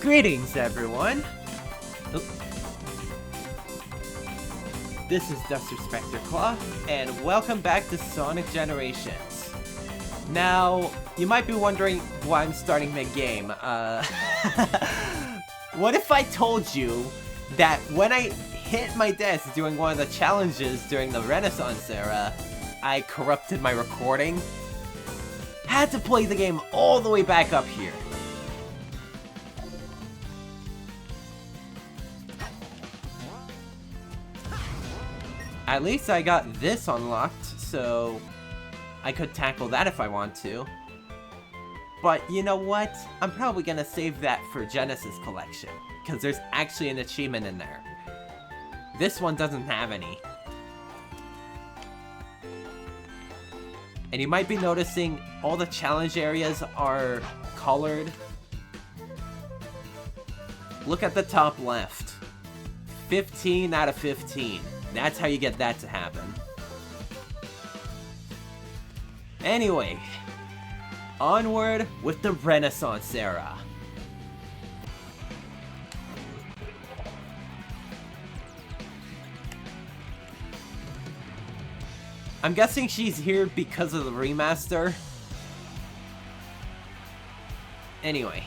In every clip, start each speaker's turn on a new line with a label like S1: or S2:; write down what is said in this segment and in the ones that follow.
S1: Greetings, everyone! Oop. This is Duster Spectreclaw, and welcome back to Sonic Generations. Now, you might be wondering why I'm starting mid-game. What if I told you that when I hit my desk doing one of the challenges during the Renaissance era, I corrupted my recording? Had to play the game all the way back up here. At least I got this unlocked, so I could tackle that if I want to. But you know what? I'm probably gonna save that for Genesis Collection, because there's actually an achievement in there. This one doesn't have any. And you might be noticing all the challenge areas are colored. Look at the top left. 15 out of 15. That's how you get that to happen. Anyway, onward with the Renaissance era. I'm guessing she's here because of the remaster. Anyway,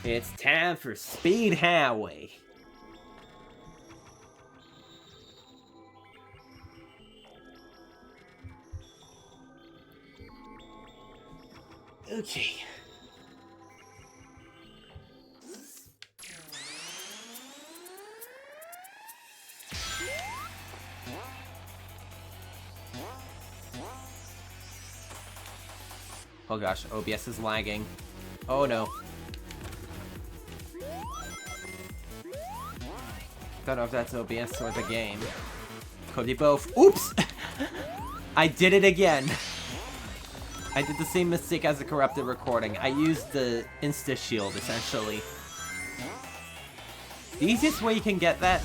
S1: it's time for Speed Highway. Okay. Oh gosh, OBS is lagging. Oh no. Don't know if that's OBS or the game. Could be both. Oops! I did it again. I did the same mistake as the corrupted recording. I used the insta-shield, essentially. The easiest way you can get that,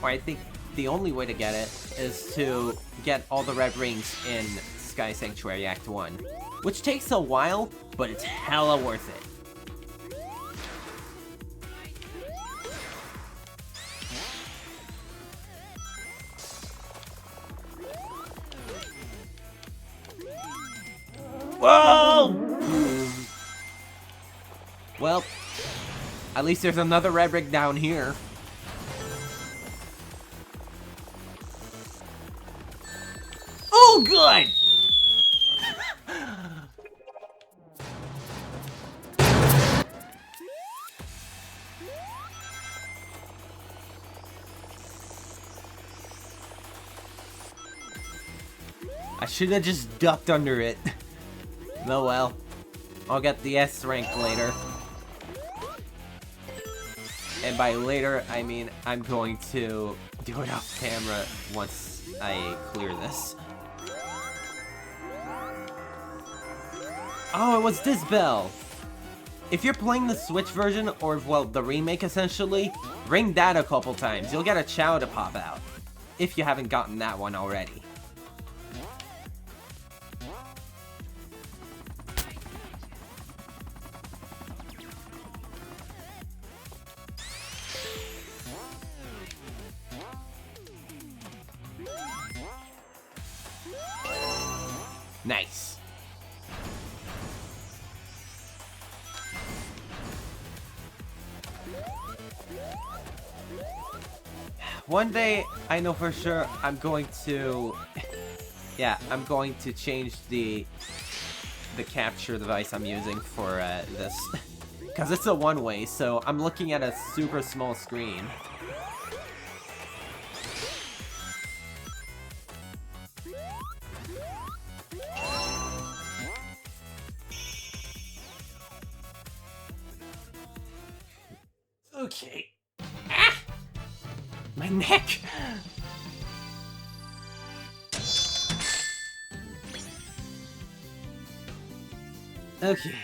S1: or I think the only way to get it, is to get all the red rings in Sky Sanctuary Act 1. Which takes a while, but it's hella worth it. Whoa! Well, at least there's another red rig down here. Oh, good! I should have just ducked under it. Oh well. I'll get the S rank later. And by later, I mean I'm going to do it off camera once I clear this. Oh, it was this bell! If you're playing the Switch version, or well, the remake essentially, ring that a couple times. You'll get a Chow to pop out. If you haven't gotten that one already. Nice. One day, I know for sure I'm going to... Yeah, I'm going to change the capture device I'm using for this. Because it's a one-way, so I'm looking at a super small screen. Okay. Ah! My neck! Okay.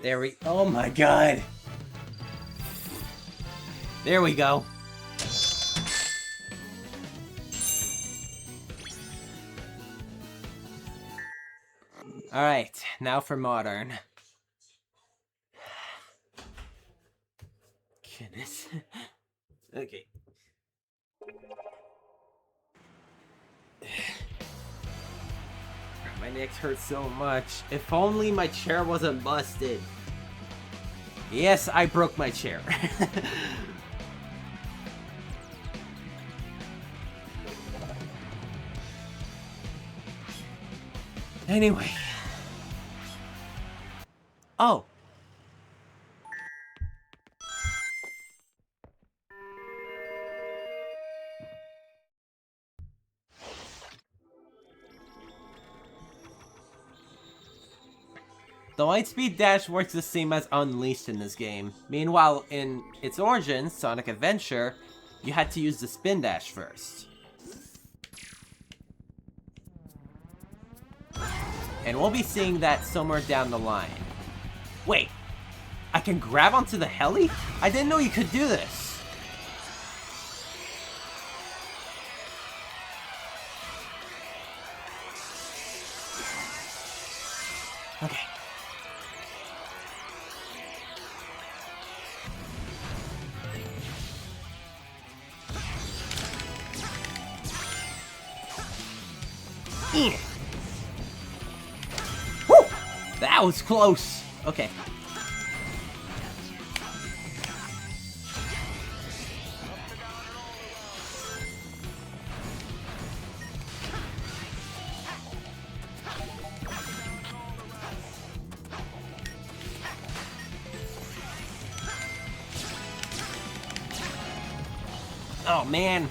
S1: There we... Oh my god! There we go. Alright, now for modern. Goodness. Okay. My neck hurts so much. If only my chair wasn't busted. Yes, I broke my chair. Anyway. Oh. The Lightspeed Dash works the same as Unleashed in this game. Meanwhile, in its origins, Sonic Adventure, you had to use the Spin Dash first. And we'll be seeing that somewhere down the line. Wait, I can grab onto the heli? I didn't know you could do this. Okay. Woo! That was close. Okay. Oh man.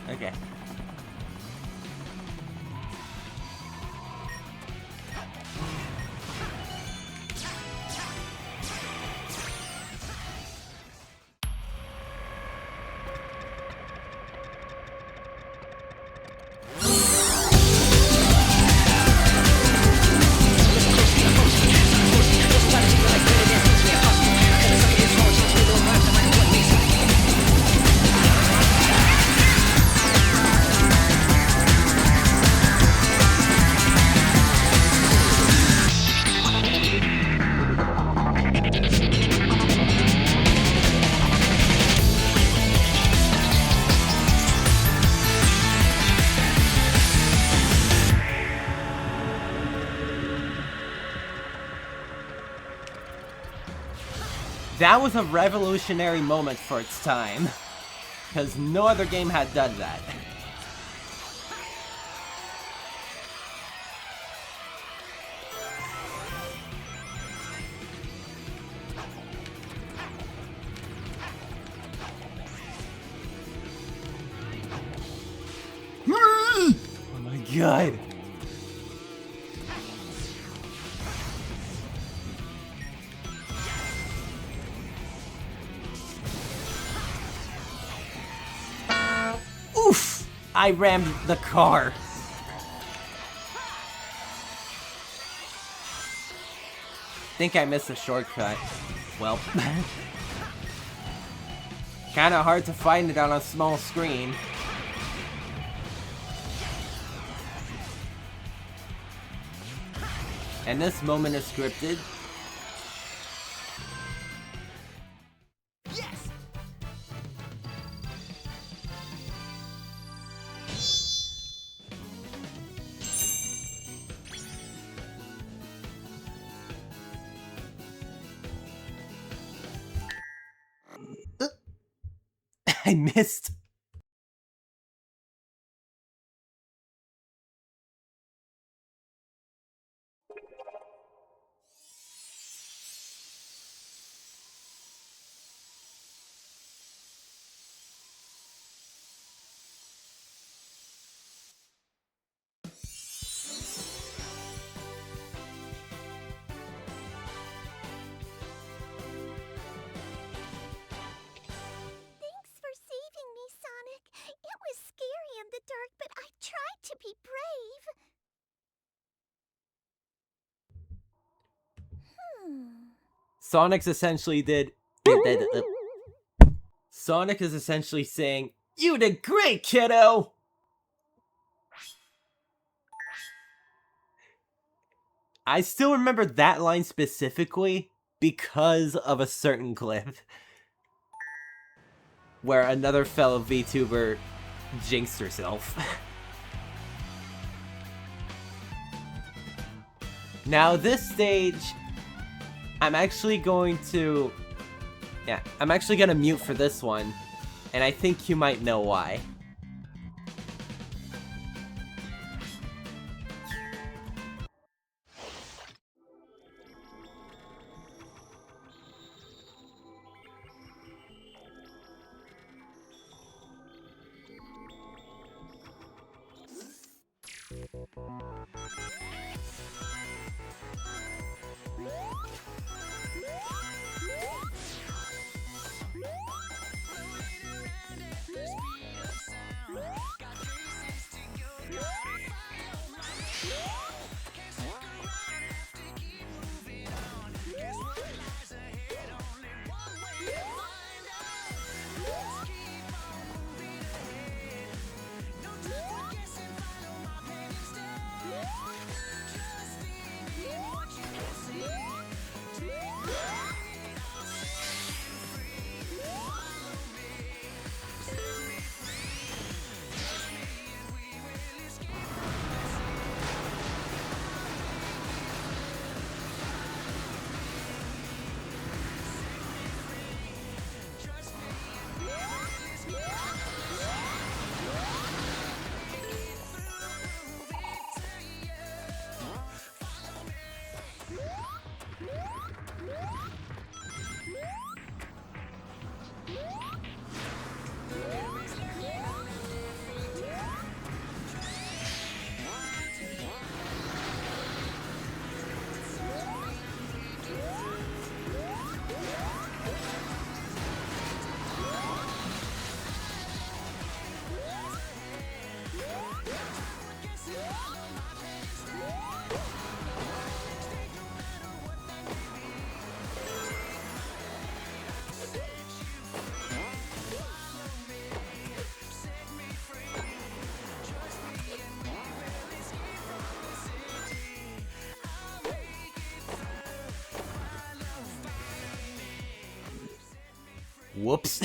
S1: Okay. That was a revolutionary moment for its time, because no other game had done that. Oh my god. Oof! I rammed the car. Think I missed a shortcut. Well, kinda hard to find it on a small screen. And this moment is scripted.
S2: Yes!
S1: I missed.
S2: Thanks for saving me, Sonic. It was scary in the dark, but I tried to be brave.
S1: Sonic's essentially Sonic is essentially saying, "You did great, kiddo!" I still remember that line specifically because of a certain clip where another fellow VTuber jinxed herself. Now this stage, I'm actually gonna mute for this one, and I think you might know why. Whoops.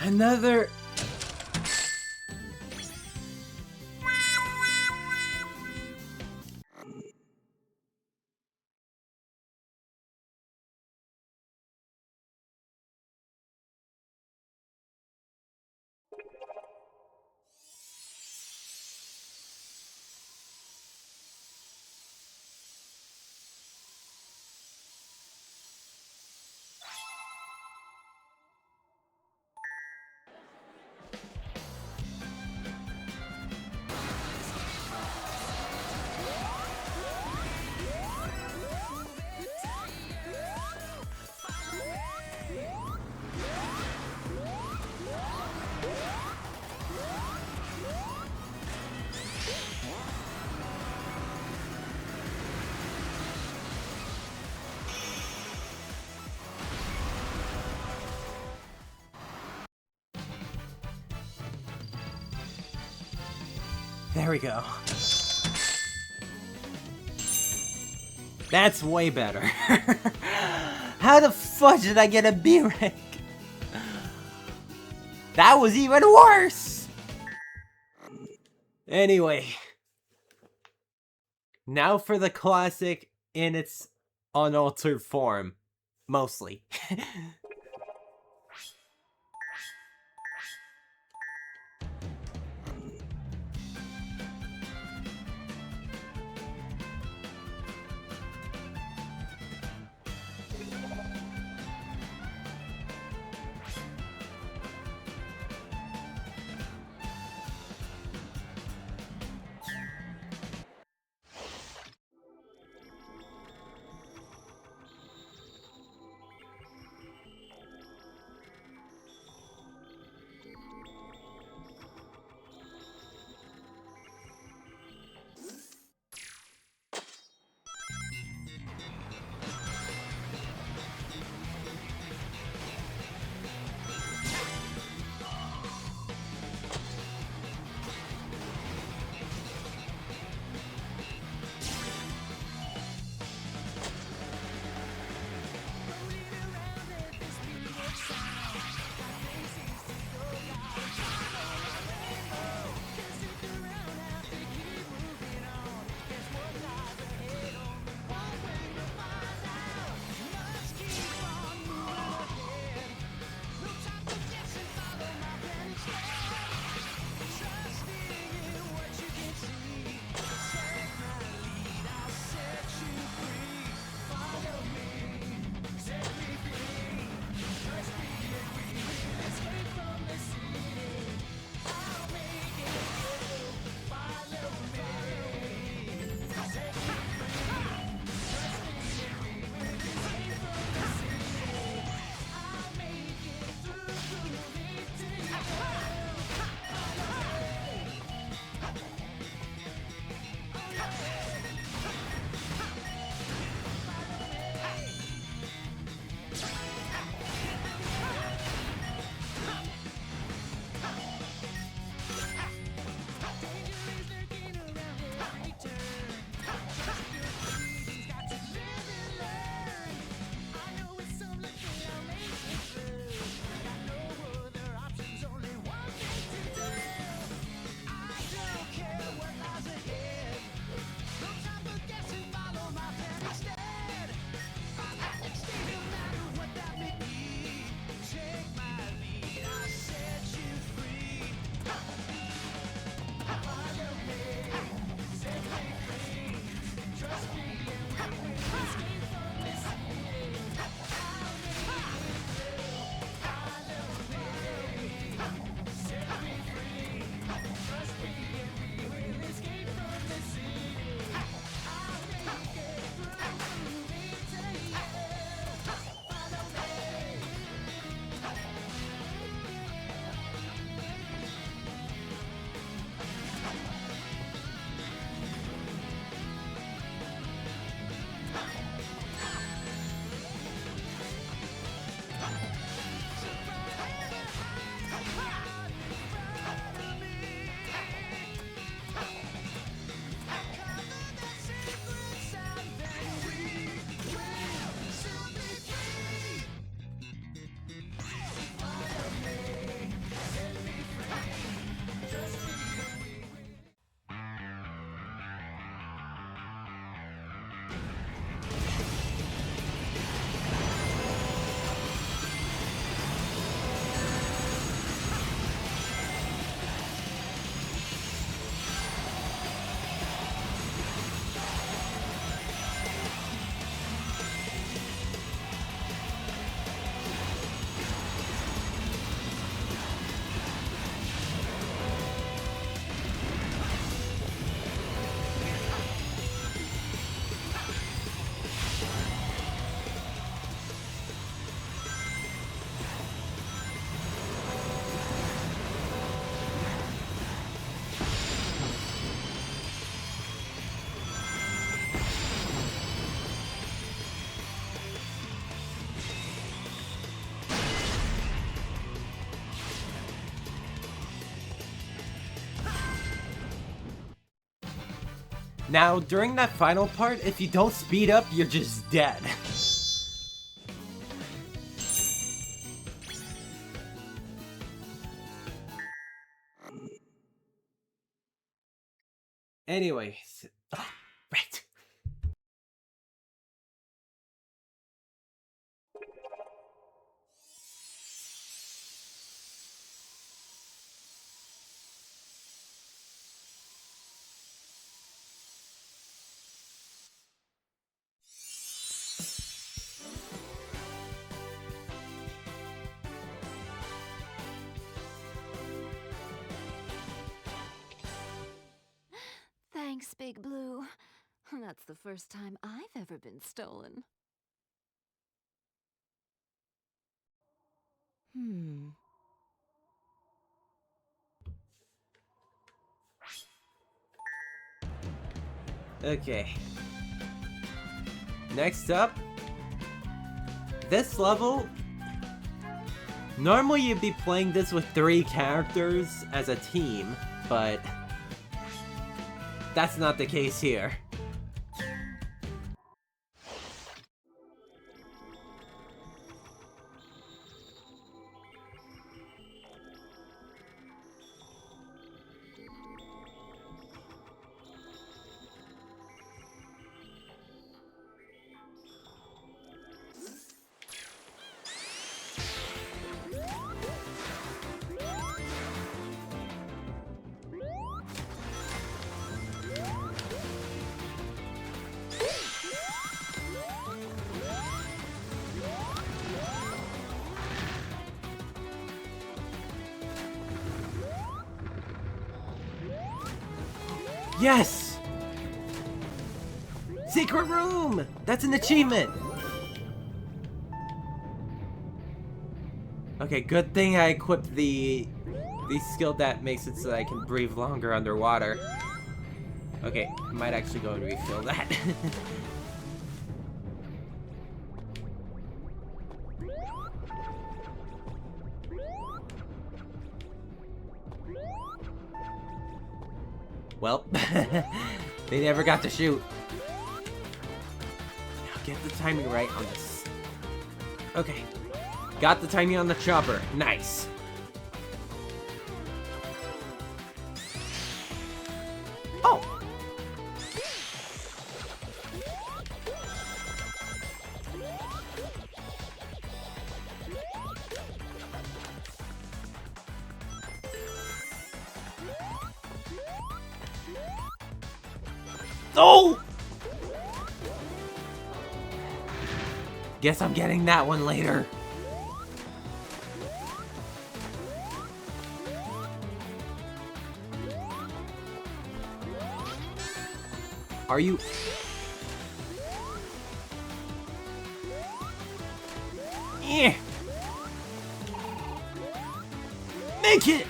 S1: Another... There we go. That's way better. How the fudge did I get a B rank? That was even worse! Anyway. Now for the classic in its unaltered form. Mostly. Now, during that final part, if you don't speed up, you're just dead. Anyways, right.
S3: Thanks, Big Blue. That's the first time I've ever been stolen.
S1: Okay. Next up, this level, normally you'd be playing this with 3 characters as a team, but that's not the case here. Yes! Secret room! That's an achievement! Okay, good thing I equipped the skill that makes it so that I can breathe longer underwater. Okay, I might actually go and refill that. Well, they never got to shoot. Now get the timing right on this. Okay, got the timing on the chopper. Nice. Oh! Oh! Guess I'm getting that one later. Are you... Yeah. Make it!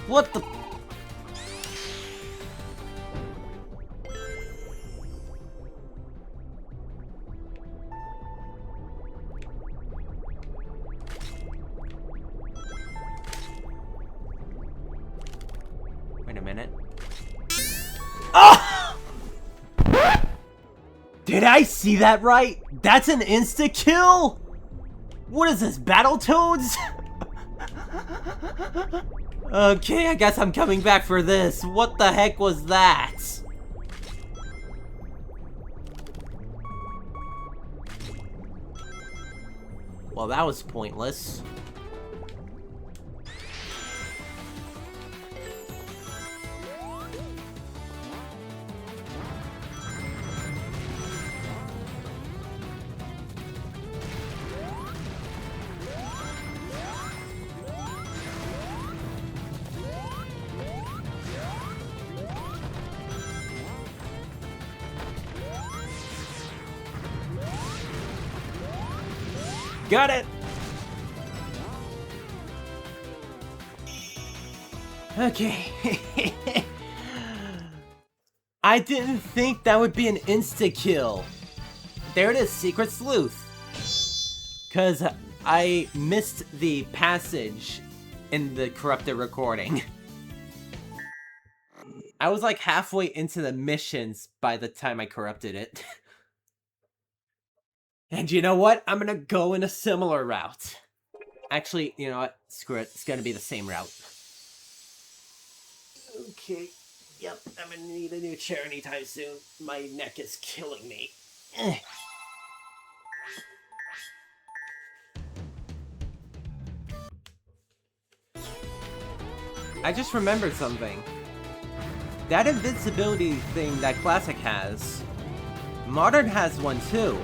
S1: What the... Wait a minute. Oh! Did I see that right? That's an insta-kill? What is this, Battletoads? Okay, I guess I'm coming back for this. What the heck was that? Well, that was pointless. Got it! Okay. I didn't think that would be an insta-kill. There it is, Secret Sleuth. Cause I missed the passage in the corrupted recording. I was like halfway into the missions by the time I corrupted it. And you know what? I'm gonna go in a similar route. Actually, you know what? Screw it. It's gonna be the same route. Okay. Yep, I'm gonna need a new chair anytime soon. My neck is killing me. I just remembered something. That invincibility thing that Classic has, Modern has one too.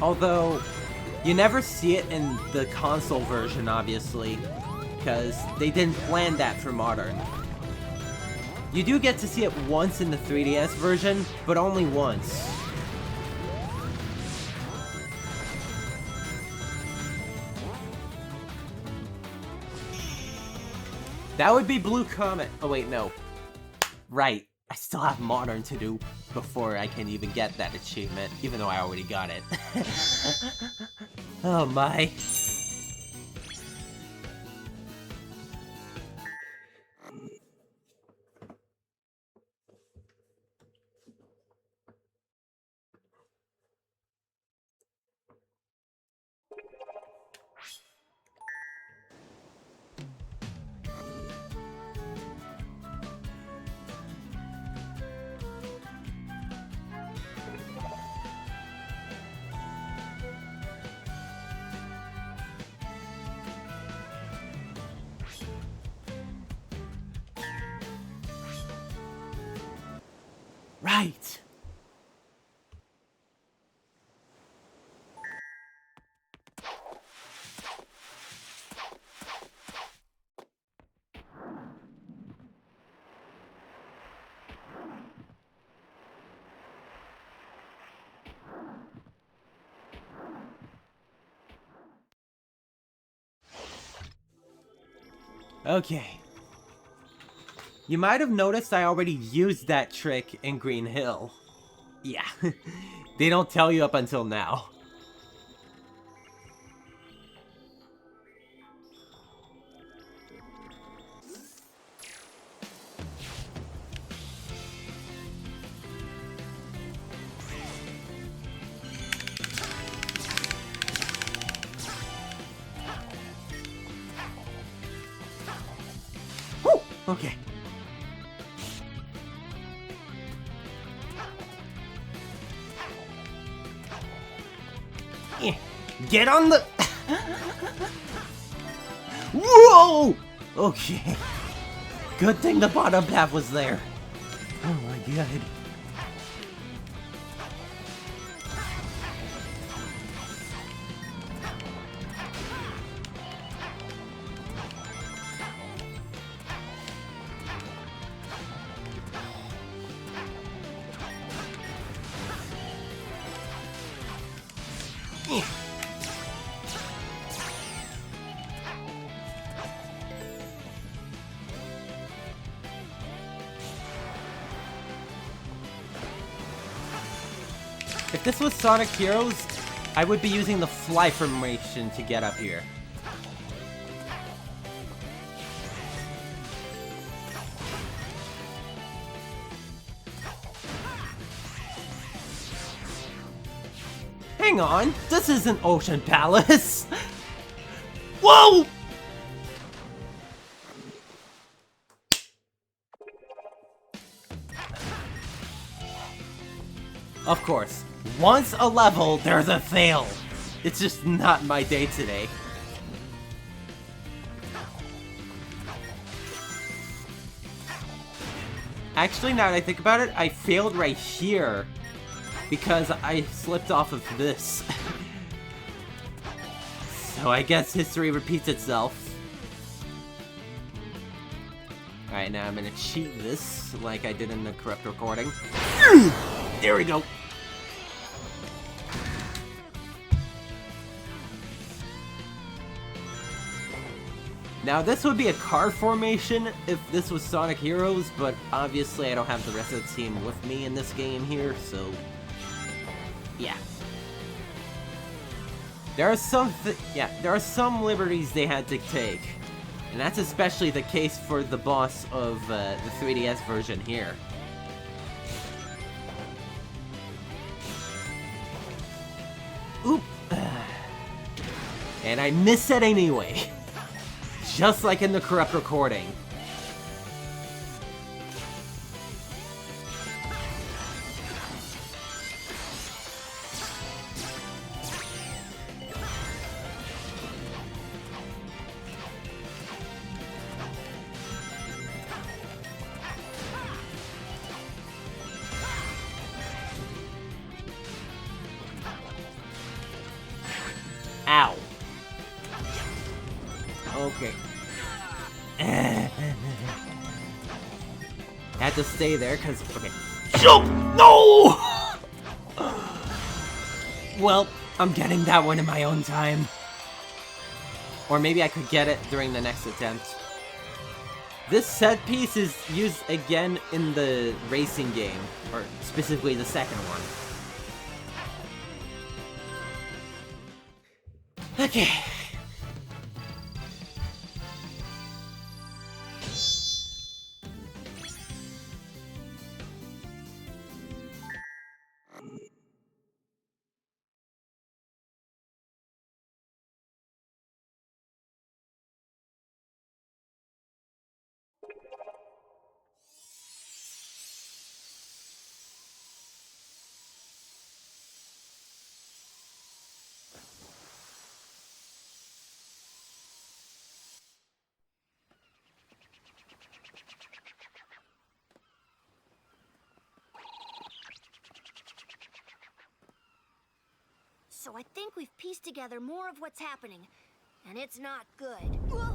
S1: Although, you never see it in the console version, obviously, because they didn't plan that for Modern. You do get to see it once in the 3DS version, but only once. That would be Blue Comet. Oh wait, no. Right. I still have Modern to do before I can even get that achievement, even though I already got it. Oh my. Right. Okay. You might have noticed I already used that trick in Green Hill. Yeah. They don't tell you up until now. Whew! Okay. Get on the... Whoa! Okay. Good thing the bottom path was there. Oh my god. If this was Sonic Heroes, I would be using the fly formation to get up here. Hang on, this isn't Ocean Palace! Whoa! Of course, once a level, there's a fail. It's just not my day today. Actually, now that I think about it, I failed right here because I slipped off of this. So I guess history repeats itself. Alright, now I'm gonna cheat this like I did in the corrupt recording. There we go. Now, this would be a card formation if this was Sonic Heroes, but obviously I don't have the rest of the team with me in this game here, so... yeah. There are some liberties they had to take. And that's especially the case for the boss of the 3DS version here. Oop! And I miss it anyway. Just like in the corrupt recording. Ow. Okay. Had to stay there, because... okay. Jump! No! Well, I'm getting that one in my own time. Or maybe I could get it during the next attempt. This set piece is used again in the racing game, or specifically the second one. Okay.
S2: So I think we've pieced together more of what's happening, and it's not good. Whoa!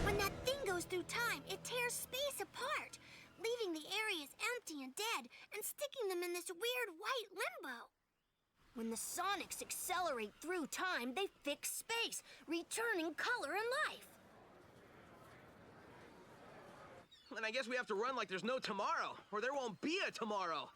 S2: When that thing goes through time, it tears space apart, leaving the areas empty and dead, and sticking them in this weird white limbo. When the Sonics accelerate through time, they fix space, returning color and life.
S4: And I guess we have to run like there's no tomorrow, or there won't be a tomorrow.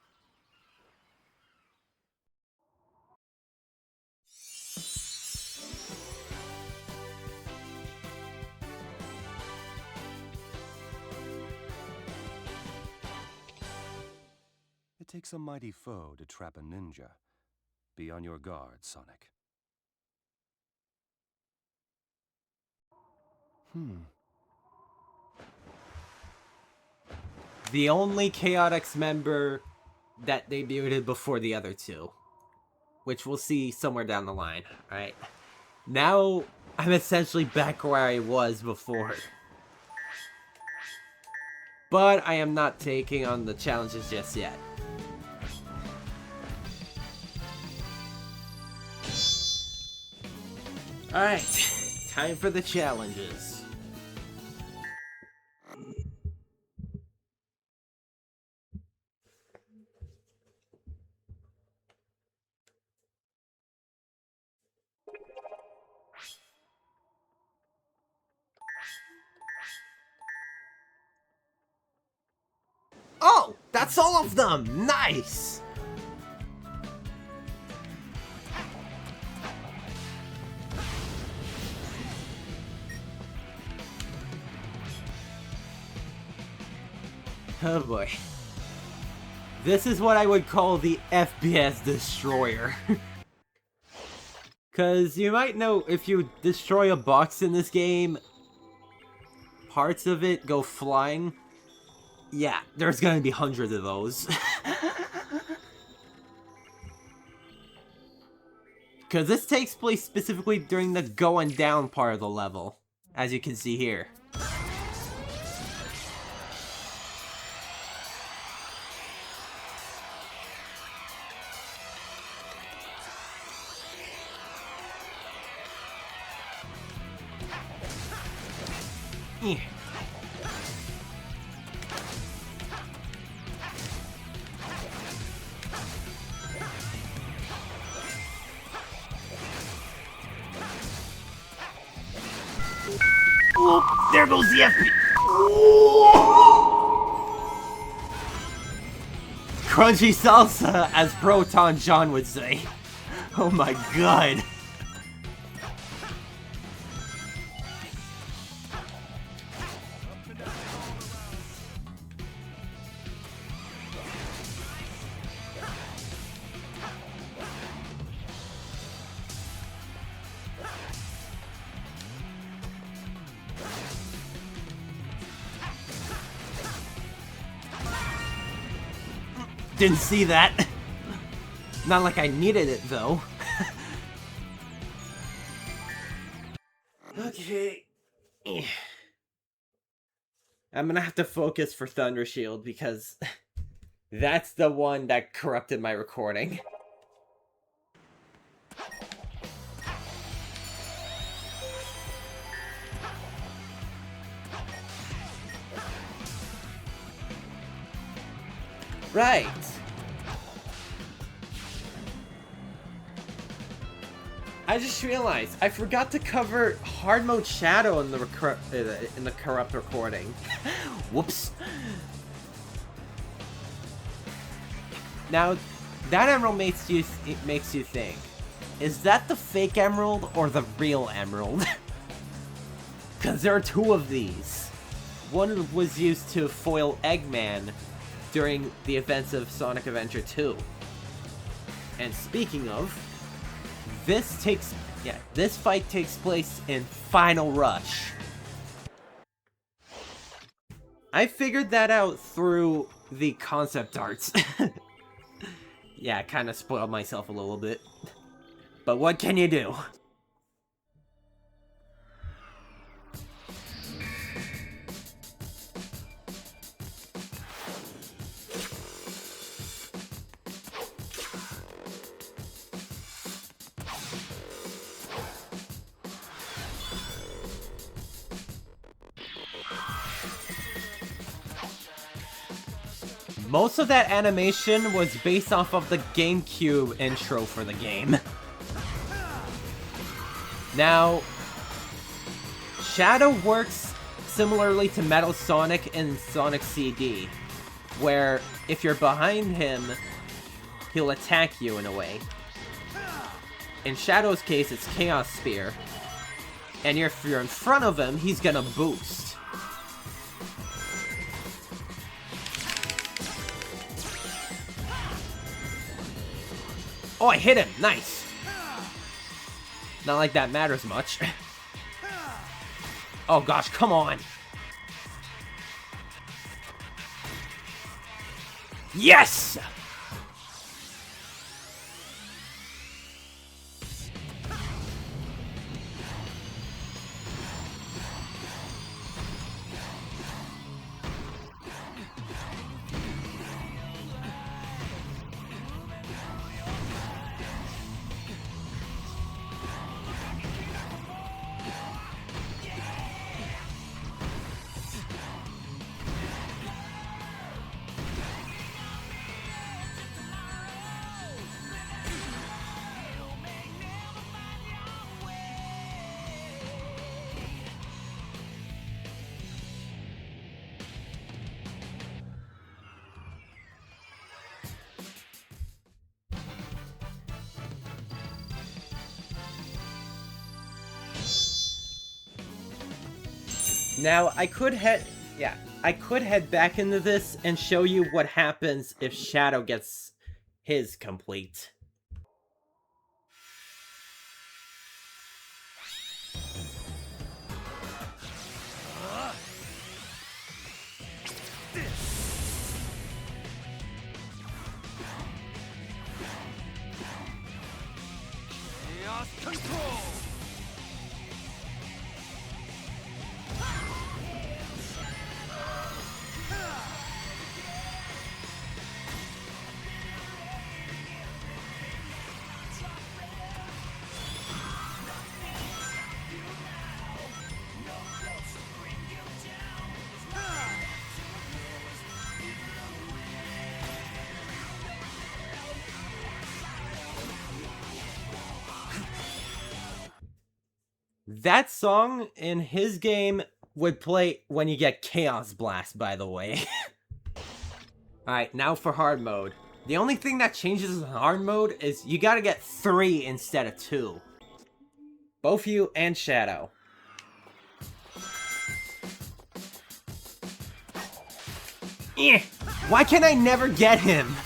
S5: It takes a mighty foe to trap a ninja. Be on your guard, Sonic.
S1: The only Chaotix member that debuted before the other two. Which we'll see somewhere down the line, alright? Now, I'm essentially back where I was before. But I am not taking on the challenges just yet. Alright, time for the challenges. Oh, that's all of them! Nice! Oh boy. This is what I would call the FPS destroyer. Cause you might know if you destroy a box in this game, parts of it go flying. Yeah, there's gonna be hundreds of those. Cause this takes place specifically during the going down part of the level, as you can see here. Yeah. there goes the FP. Crunchy salsa, as Proton John would say. Oh my god. Didn't see that. Not like I needed it, though. Okay. I'm gonna have to focus for Thunder Shield because that's the one that corrupted my recording. Right. I just realized I forgot to cover hard mode Shadow in the corrupt recording. Whoops. Now, that emerald makes you think: is that the fake emerald or the real emerald? Because there are two of these. One was used to foil Eggman during the events of Sonic Adventure 2. And speaking of, this fight takes place in Final Rush. I figured that out through the concept arts. Yeah, I kind of spoiled myself a little bit. But what can you do? Most of that animation was based off of the GameCube intro for the game. Now, Shadow works similarly to Metal Sonic and Sonic CD, where if you're behind him, he'll attack you in a way. In Shadow's case, it's Chaos Spear, and if you're in front of him, he's gonna boost. Oh, I hit him! Nice! Not like that matters much. Oh gosh, come on! Yes! Now, I could head back into this and show you what happens if Shadow gets his complete.
S4: Chaos control!
S1: That song in his game would play when you get Chaos Blast, by the way. Alright, now for hard mode. The only thing that changes in hard mode is you gotta get 3 instead of 2. Both you and Shadow. Why can I never get him?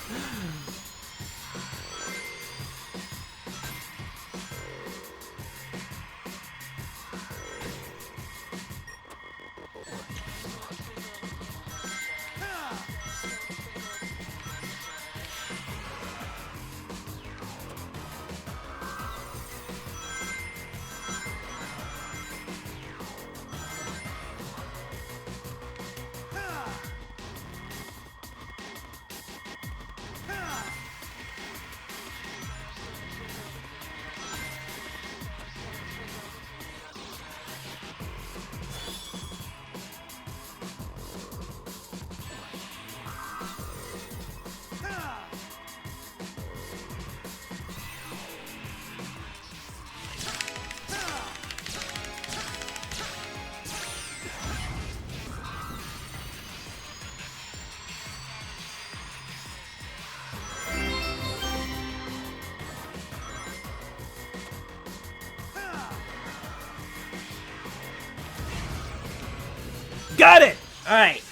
S1: Got it! Alright.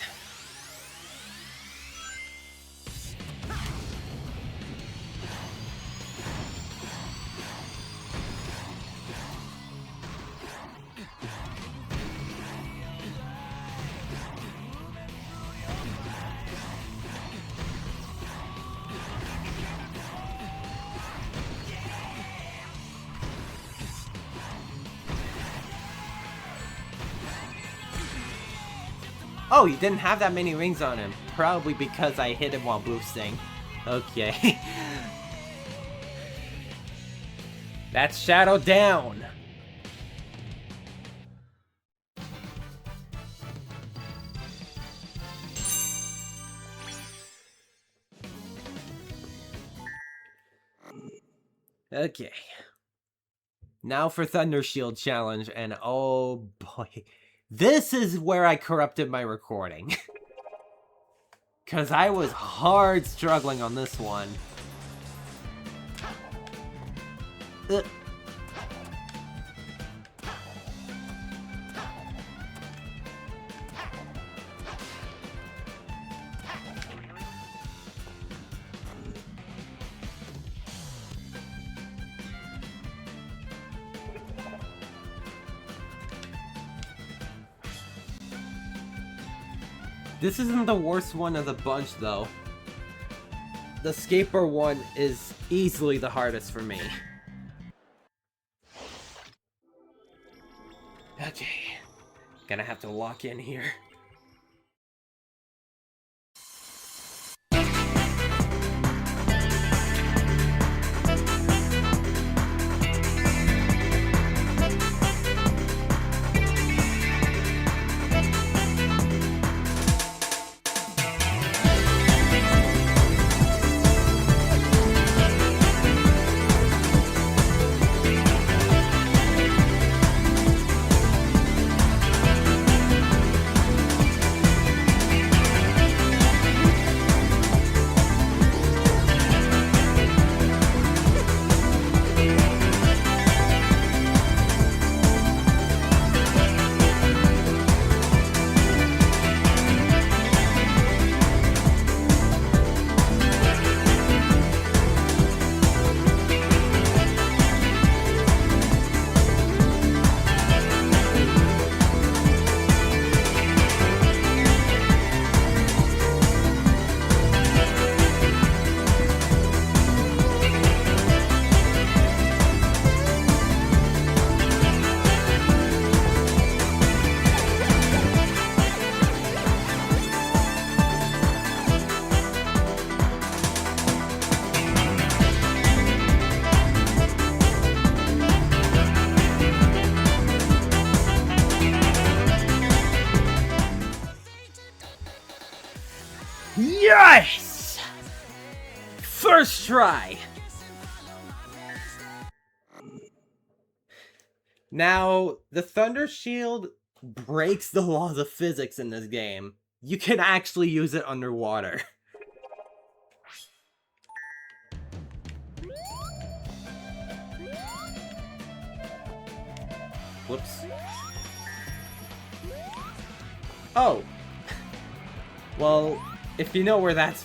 S1: Oh, he didn't have that many rings on him. Probably because I hit him while boosting. Okay. That's Shadow down. Okay. Now for Thunder Shield Challenge, and oh boy. This is where I corrupted my recording. Because I was hard struggling on this one. This isn't the worst one of the bunch, though. The skateboard one is easily the hardest for me. Okay. Gonna have to lock in here. Yes! First try! Now, the Thunder Shield breaks the laws of physics in this game. You can actually use it underwater. Whoops. Oh. Well, if you know where that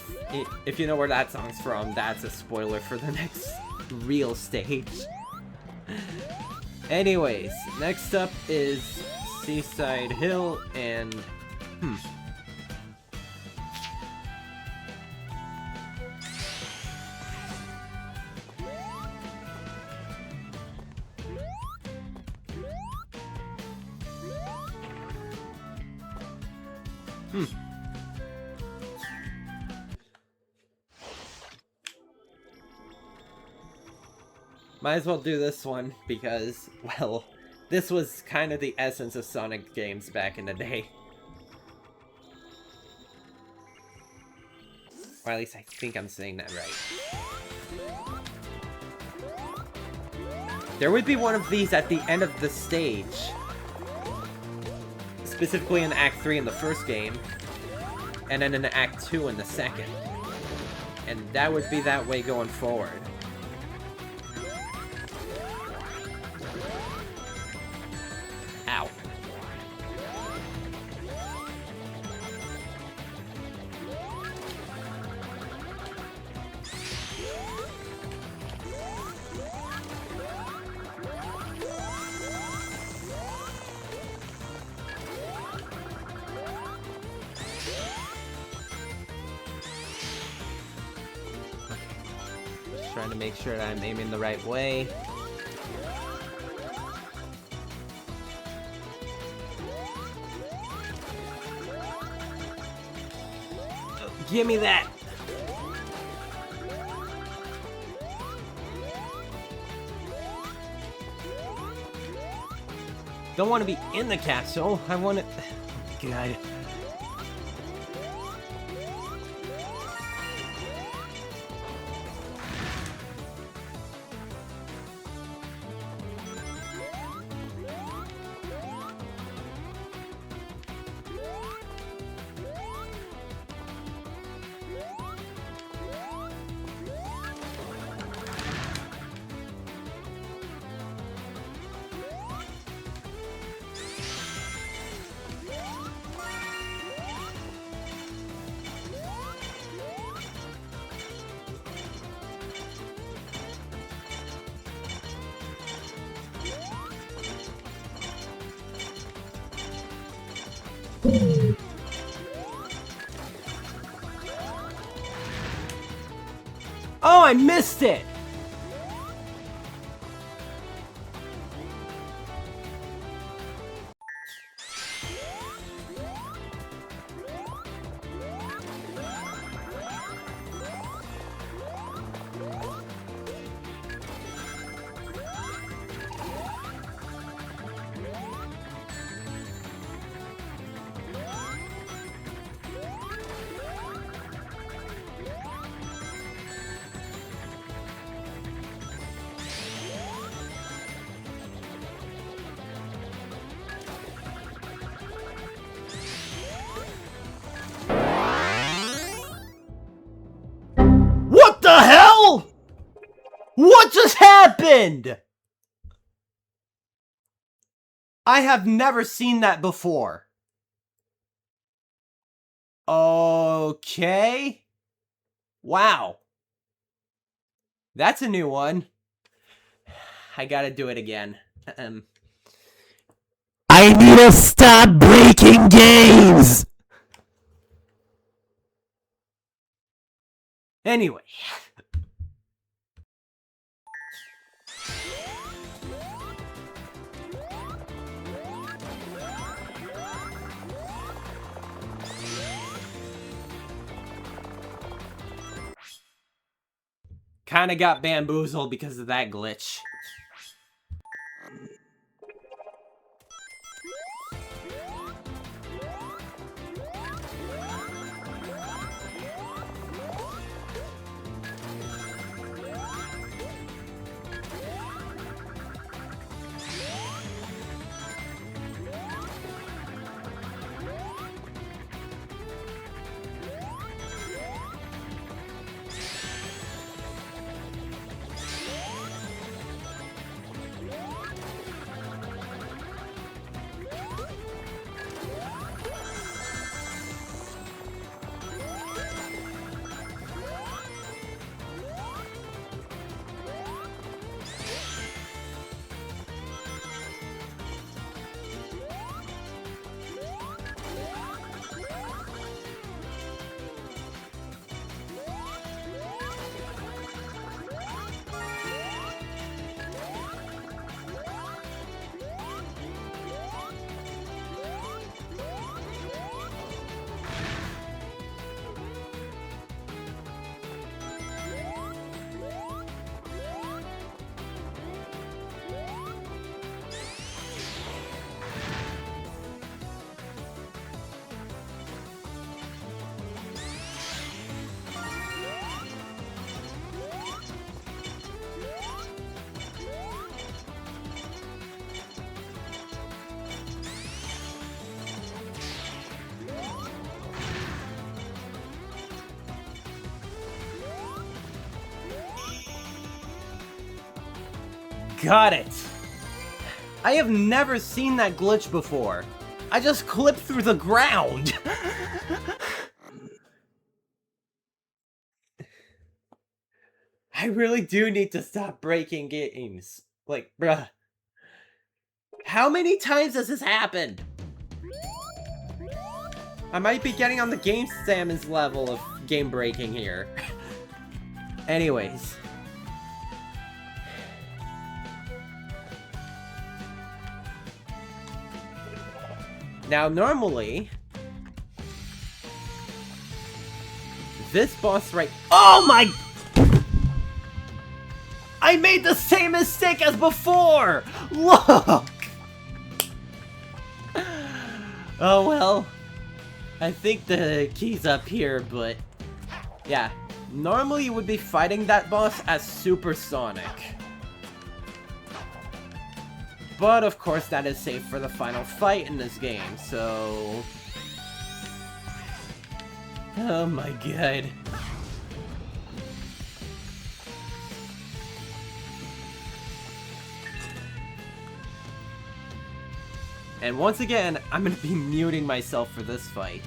S1: song's from, that's a spoiler for the next real stage. Anyways, next up is Seaside Hill and might as well do this one because, well, this was kind of the essence of Sonic games back in the day. Or at least I think I'm saying that right. There would be one of these at the end of the stage. Specifically in Act 3 in the first game. And then in Act 2 in the second. And that would be that way going forward. Ow. Just trying to make sure that I'm aiming the right way. Give me that! Don't want to be in the capsule. I want to... God. Oh, I missed it! What the hell? What just happened? I have never seen that before. Okay. Wow. That's a new one. I gotta do it again. I need to stop breaking games! Anyway. Kinda got bamboozled because of that glitch. got it! I have never seen that glitch before. I just clipped through the ground! I really do need to stop breaking games. Like, bruh. How many times has this happened? I might be getting on the Game Salmon's level of game breaking here. Anyways. Now, normally, this boss right— oh my— I made the same mistake as before! Look! Oh well. I think the key's up here, but yeah. Normally you would be fighting that boss as Supersonic. But of course that is safe for the final fight in this game, so... oh my god. And once again, I'm gonna be muting myself for this fight.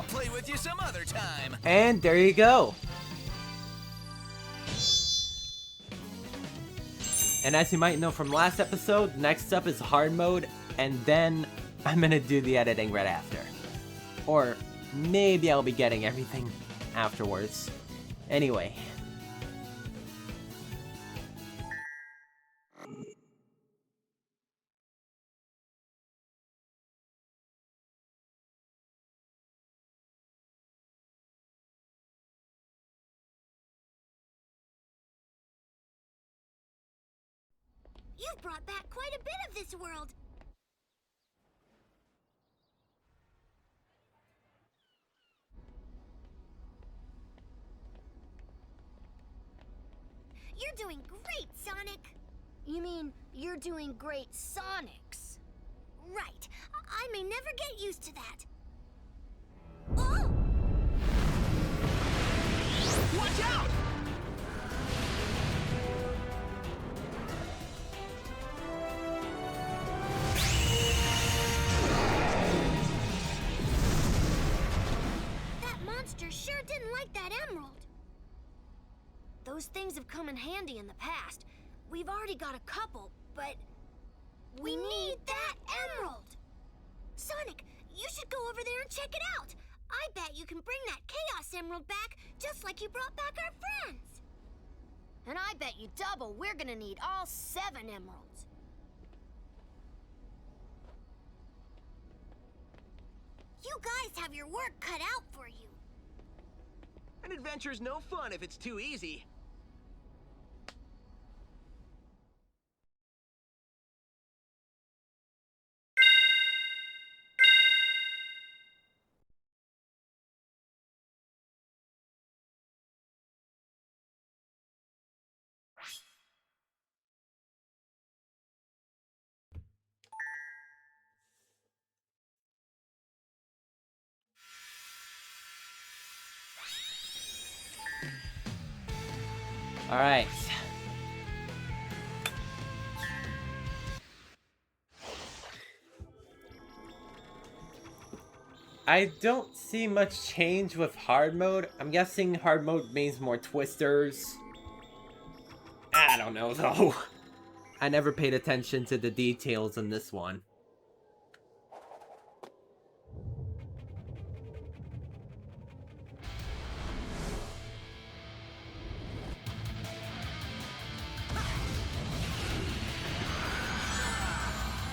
S6: Play with you some other time.
S1: And there you go. And as you might know from last episode, next up is hard mode, and then I'm gonna do the editing right after. Or maybe I'll be getting everything afterwards. Anyway.
S2: You've brought back quite a bit of this world. You're doing great, Sonic. You mean you're doing great, Sonics? Right. I may never get used to that. Oh!
S4: Watch out!
S2: That monster sure didn't like that emerald. Those things have come in handy in the past. We've already got a couple, but we need that emerald! Sonic, you should go over there and check it out. I bet you can bring that Chaos Emerald back just like you brought back our friends. And I bet you double we're gonna need all 7 emeralds. You guys have your work cut out for you.
S4: An adventure's no fun if it's too easy.
S1: Alright. I don't see much change with hard mode. I'm guessing hard mode means more twisters. I don't know though. I never paid attention to the details in this one.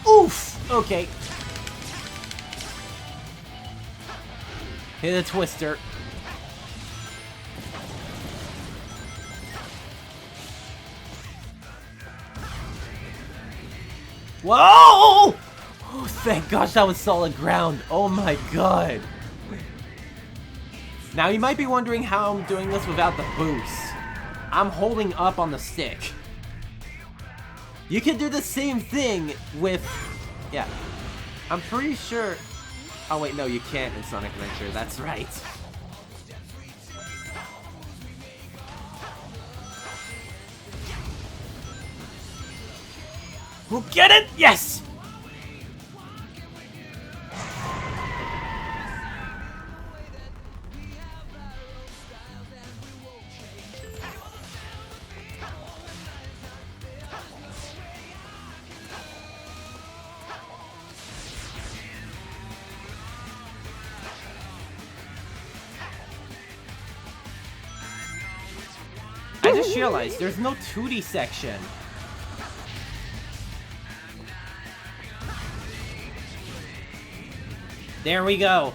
S1: Oof! Okay. Hit a twister. Whoa! Oh, thank gosh, that was solid ground. Oh my god. Now you might be wondering how I'm doing this without the boost. I'm holding up on the stick. You can do the same thing with... Yeah. I'm pretty sure... Oh wait, no, you can't in Sonic Adventure. That's right. Who get it? Yes! I just realized there's no 2D section. There we go.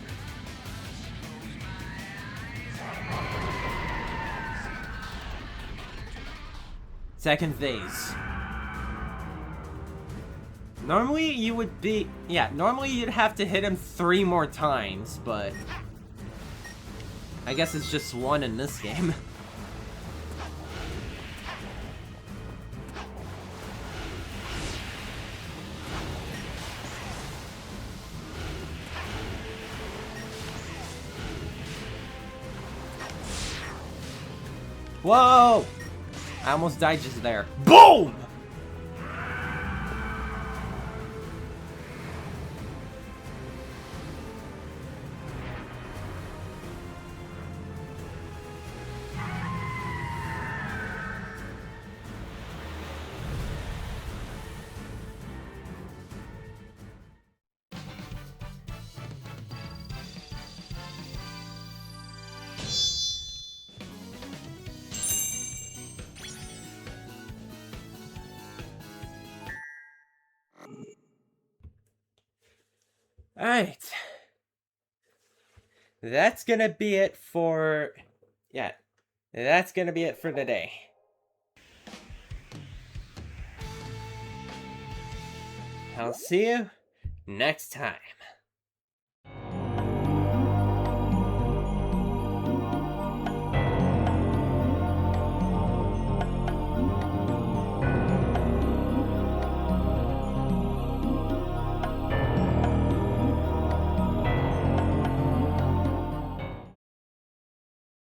S1: Second phase. Normally you would be... Yeah, normally you'd have to hit him 3 more times, but... I guess it's just 1 in this game. Whoa! I almost died just there. Boom! Alright. That's gonna be it for... Yeah. That's gonna be it for today. I'll see you next time.